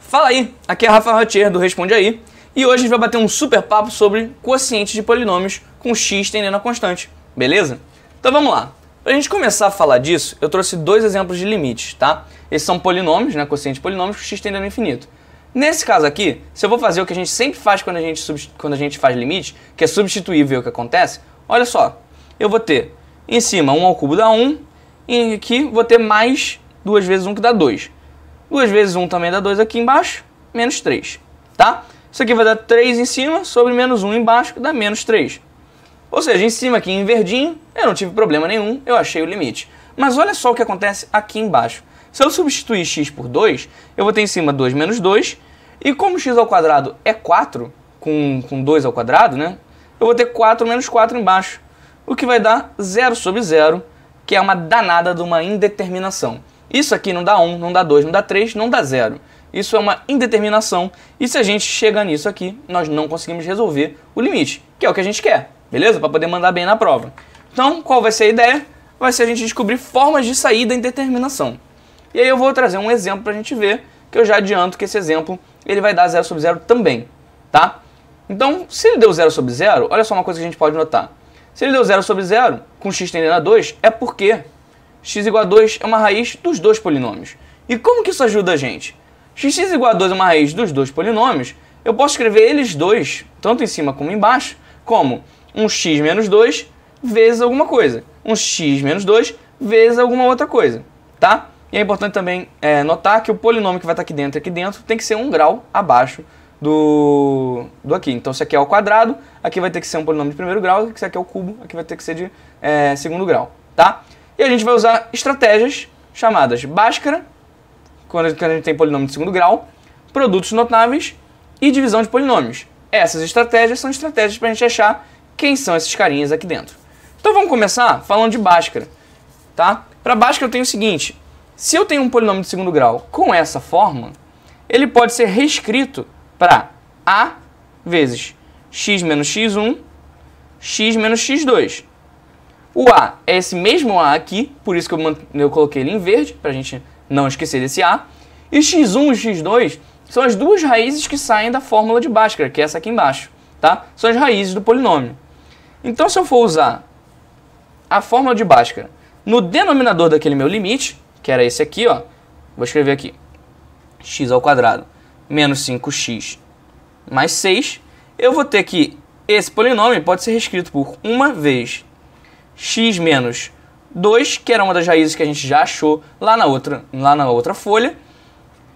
Fala aí, aqui é Rafael Ratier do Responde Aí, e hoje a gente vai bater um super papo sobre quocientes de polinômios com x tendendo a constante, beleza? Então vamos lá. Para a gente começar a falar disso, eu trouxe dois exemplos de limites, tá? Esses são polinômios, né, quocientes de polinômios com x tendendo ao infinito. Nesse caso aqui, se eu vou fazer o que a gente sempre faz quando a gente faz limite, que é substituir e ver o que acontece, olha só, eu vou ter em cima 1 ao cubo dá 1, e aqui vou ter mais 2 vezes 1 que dá 2. 2 vezes 1 também dá 2 aqui embaixo, menos 3, tá? Isso aqui vai dar 3 em cima sobre menos 1 embaixo, que dá menos 3. Ou seja, em cima aqui em verdinho, eu não tive problema nenhum, eu achei o limite. Mas olha só o que acontece aqui embaixo. Se eu substituir x por 2, eu vou ter em cima 2 menos 2, e como x ao quadrado é 4, com 2 ao quadrado, né? Eu vou ter 4 menos 4 embaixo, o que vai dar 0 sobre 0, que é uma danada de uma indeterminação. Isso aqui não dá 1, não dá 2, não dá 3, não dá 0. Isso é uma indeterminação, e se a gente chega nisso aqui, nós não conseguimos resolver o limite, que é o que a gente quer, beleza? Para poder mandar bem na prova. Então, qual vai ser a ideia? Vai ser a gente descobrir formas de sair da indeterminação. E aí eu vou trazer um exemplo para a gente ver, que eu já adianto que esse exemplo ele vai dar 0 sobre 0 também, tá? Então, se ele deu 0 sobre 0, olha só uma coisa que a gente pode notar. Se ele deu 0 sobre 0, com x tendendo a 2, é porque x igual a 2 é uma raiz dos dois polinômios. E como que isso ajuda a gente? X igual a 2 é uma raiz dos dois polinômios, eu posso escrever eles dois, tanto em cima como embaixo, como um x menos 2 vezes alguma coisa. Um x menos 2 vezes alguma outra coisa, tá? E é importante também notar que o polinômio que vai estar aqui dentro tem que ser 1 grau abaixo do aqui. Então, se aqui é ao quadrado, aqui vai ter que ser um polinômio de primeiro grau, se aqui é o cubo, aqui vai ter que ser de segundo grau, tá? E a gente vai usar estratégias chamadas Bhaskara, quando a gente tem polinômio de segundo grau, produtos notáveis e divisão de polinômios. Essas estratégias são estratégias para a gente achar quem são esses carinhas aqui dentro. Então vamos começar falando de Bhaskara, tá? Para Bhaskara eu tenho o seguinte, se eu tenho um polinômio de segundo grau com essa forma, ele pode ser reescrito para a vezes x menos x1, x menos x2. O a é esse mesmo a aqui, por isso que eu coloquei ele em verde, para a gente não esquecer desse a. E x1 e x2 são as duas raízes que saem da fórmula de Bhaskara, que é essa aqui embaixo, tá? São as raízes do polinômio. Então, se eu for usar a fórmula de Bhaskara no denominador daquele meu limite, que era esse aqui, ó, vou escrever aqui, x ao quadrado menos 5x mais 6, eu vou ter que esse polinômio pode ser reescrito por uma vez x menos 2, que era uma das raízes que a gente já achou lá na outra folha,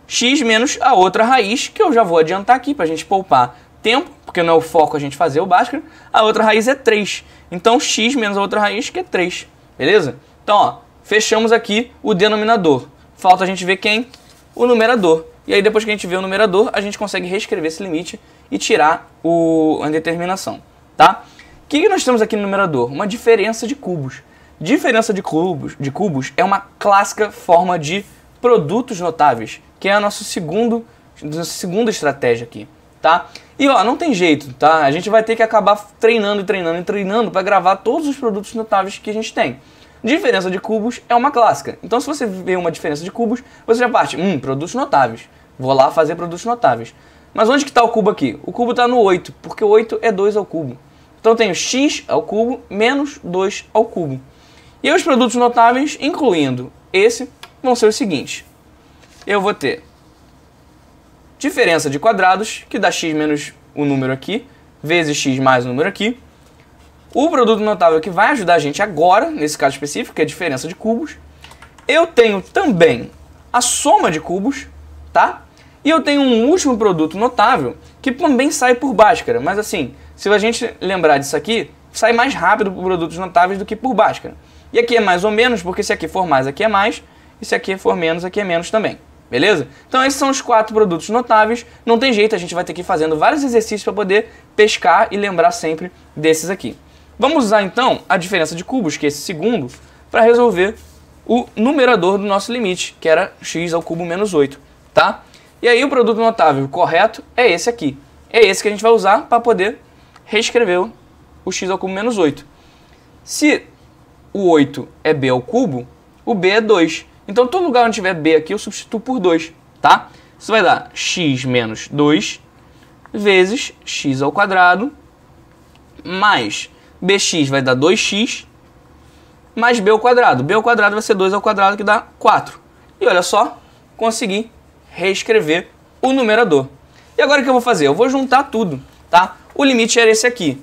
x menos a outra raiz, que eu já vou adiantar aqui para a gente poupar tempo, porque não é o foco a gente fazer o Bhaskara, a outra raiz é 3. Então, x menos a outra raiz, que é 3, beleza? Então, ó, fechamos aqui o denominador. Falta a gente ver quem? O numerador. E aí, depois que a gente vê o numerador, a gente consegue reescrever esse limite e tirar a indeterminação, tá? O que nós temos aqui no numerador? Uma diferença de cubos. Diferença de cubos é uma clássica forma de produtos notáveis, que é a nossa segunda estratégia aqui, tá? E ó, não tem jeito, tá? A gente vai ter que acabar treinando para gravar todos os produtos notáveis que a gente tem. Diferença de cubos é uma clássica. Então, se você vê uma diferença de cubos, você já parte, produtos notáveis. Vou lá fazer produtos notáveis. Mas onde que está o cubo aqui? O cubo está no 8, porque 8 é 2 ao cubo. Então, eu tenho x ao cubo menos 2 ao cubo. E aí, os produtos notáveis, incluindo esse, vão ser os seguintes. Eu vou ter diferença de quadrados, que dá x menos o número aqui, vezes x mais o número aqui. O produto notável que vai ajudar a gente agora, nesse caso específico, que é a diferença de cubos. Eu tenho também a soma de cubos, tá? E eu tenho um último produto notável, que também sai por Bhaskara. Mas assim, se a gente lembrar disso aqui, sai mais rápido por produtos notáveis do que por Bhaskara. E aqui é mais ou menos, porque se aqui for mais, aqui é mais. E se aqui for menos, aqui é menos também. Beleza? Então esses são os 4 produtos notáveis. Não tem jeito, a gente vai ter que ir fazendo vários exercícios para poder pescar e lembrar sempre desses aqui. Vamos usar então a diferença de cubos, que é esse segundo, para resolver o numerador do nosso limite, que era x ao cubo menos 8, tá? E aí o produto notável correto é esse aqui. É esse que a gente vai usar para poder reescrever o x ao cubo menos 8. Se o 8 é b ao cubo, o b é 2. Então, todo lugar onde tiver b aqui, eu substituo por 2, tá? Isso vai dar x menos 2 vezes x ao quadrado mais bx vai dar 2x mais b ao quadrado. B ao quadrado vai ser 2 ao quadrado, que dá 4. E olha só, consegui reescrever o numerador. E agora o que eu vou fazer? Eu vou juntar tudo, tá? O limite era esse aqui.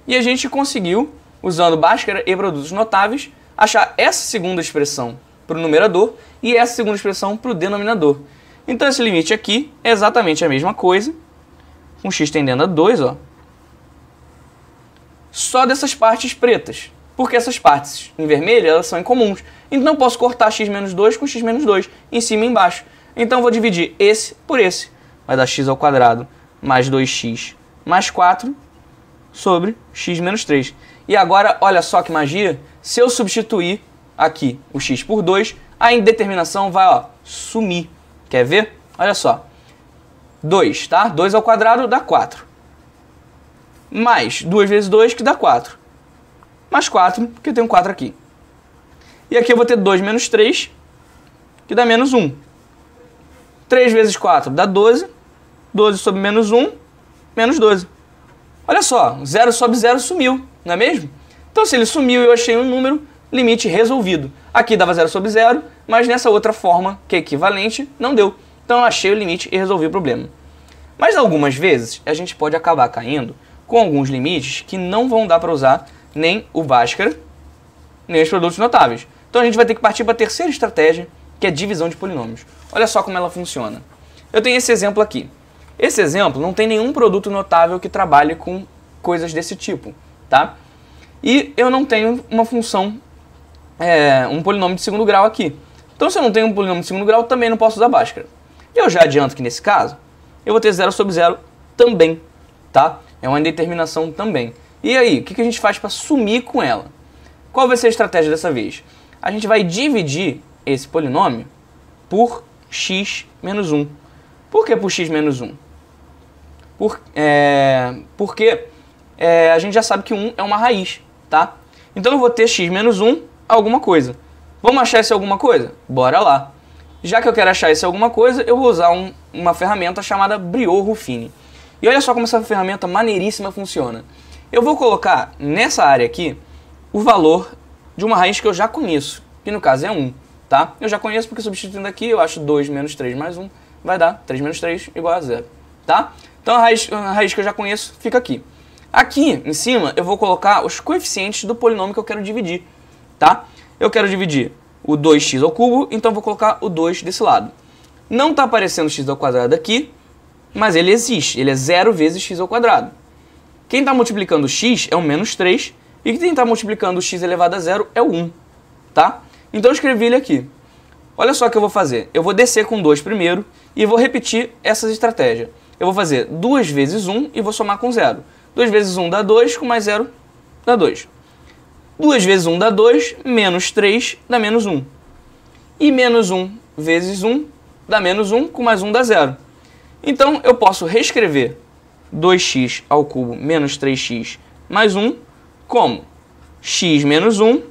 E a gente conseguiu, usando Bhaskara e produtos notáveis, achar essa segunda expressão para o numerador e essa segunda expressão para o denominador. Então esse limite aqui é exatamente a mesma coisa, com x tendendo a 2, ó, só dessas partes pretas, porque essas partes em vermelho elas são incomuns. Então eu posso cortar x menos 2 com x menos 2, em cima e embaixo. Então eu vou dividir esse por esse. Vai dar x ao quadrado mais 2x mais 4 sobre x menos 3. E agora, olha só que magia, se eu substituir aqui o x por 2, a indeterminação vai, ó, sumir. Quer ver? Olha só. 2, tá? 2 ao quadrado dá 4. Mais 2 vezes 2, que dá 4. Mais 4, porque tem um 4 aqui. E aqui eu vou ter 2 menos 3, que dá menos 1. 3 vezes 4 dá 12. 12 sobre menos 1, menos 12. Olha só, 0 sobre 0 sumiu, não é mesmo? Então se ele sumiu e eu achei um número, limite resolvido. Aqui dava 0 sobre 0, mas nessa outra forma, que é equivalente, não deu. Então eu achei o limite e resolvi o problema. Mas algumas vezes a gente pode acabar caindo com alguns limites que não vão dar para usar nem o Bhaskara, nem os produtos notáveis. Então a gente vai ter que partir para a terceira estratégia, que é divisão de polinômios. Olha só como ela funciona. Eu tenho esse exemplo aqui. Esse exemplo não tem nenhum produto notável que trabalhe com coisas desse tipo, tá? E eu não tenho uma função, um polinômio de segundo grau aqui. Então se eu não tenho um polinômio de segundo grau, também não posso usar Bhaskara. Eu já adianto que nesse caso, eu vou ter 0 sobre 0 também, tá? É uma indeterminação também. E aí, o que a gente faz para sumir com ela? Qual vai ser a estratégia dessa vez? A gente vai dividir esse polinômio por x menos 1. Por que por x menos 1? Porque a gente já sabe que 1 é uma raiz, tá? Então eu vou ter x menos 1 alguma coisa. Vamos achar esse alguma coisa? Bora lá. Já que eu quero achar esse alguma coisa, eu vou usar uma ferramenta chamada Briot-Ruffini. E olha só como essa ferramenta maneiríssima funciona. Eu vou colocar nessa área aqui o valor de uma raiz que eu já conheço, que no caso é 1, tá? Eu já conheço porque substituindo aqui eu acho 2 menos 3 mais 1 vai dar 3 menos 3 igual a 0, tá? Então a raiz que eu já conheço fica aqui. Aqui em cima eu vou colocar os coeficientes do polinômio que eu quero dividir, tá? Eu quero dividir o 2x ao cubo, então eu vou colocar o 2 desse lado. Não está aparecendo x ao quadrado aqui, mas ele existe, ele é 0 vezes x ao quadrado. Quem está multiplicando o x é o menos 3, e quem está multiplicando o x elevado a 0 é o 1, tá? Então eu escrevi ele aqui. Olha só o que eu vou fazer. Eu vou descer com 2 primeiro e vou repetir essas estratégias. Eu vou fazer 2 vezes 1 e vou somar com 0. 2 vezes 1 dá 2, com mais 0 dá 2. 2 vezes 1 dá 2, menos 3 dá menos 1. E menos 1 vezes 1 dá menos 1, com mais 1 dá 0. Então eu posso reescrever 2x ao cubo menos 3x mais 1 como x menos 1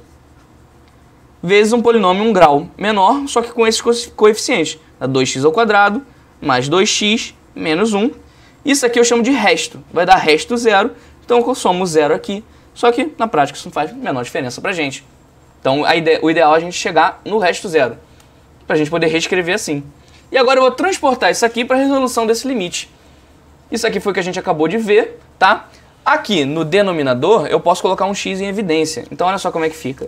vezes um polinômio 1 grau menor, só que com esses coeficientes. Dá 2x ao quadrado mais 2x menos 1. Isso aqui eu chamo de resto. Vai dar resto 0, então eu somo 0 aqui. Só que na prática isso não faz a menor diferença pra gente. Então o ideal é a gente chegar no resto 0, pra gente poder reescrever assim. E agora eu vou transportar isso aqui para a resolução desse limite. Isso aqui foi o que a gente acabou de ver, tá? Aqui no denominador eu posso colocar um x em evidência. Então olha só como é que fica.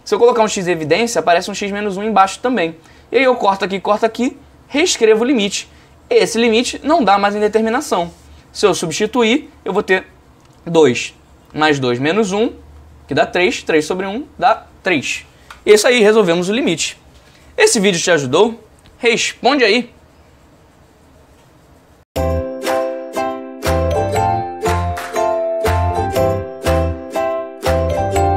Se eu colocar um x em evidência, aparece um x menos 1 embaixo também. E aí eu corto aqui, reescrevo o limite. Esse limite não dá mais indeterminação. Se eu substituir, eu vou ter 2 mais 2 menos 1, que dá 3. 3 sobre 1 dá 3. E é isso aí, resolvemos o limite. Esse vídeo te ajudou? Responde aí!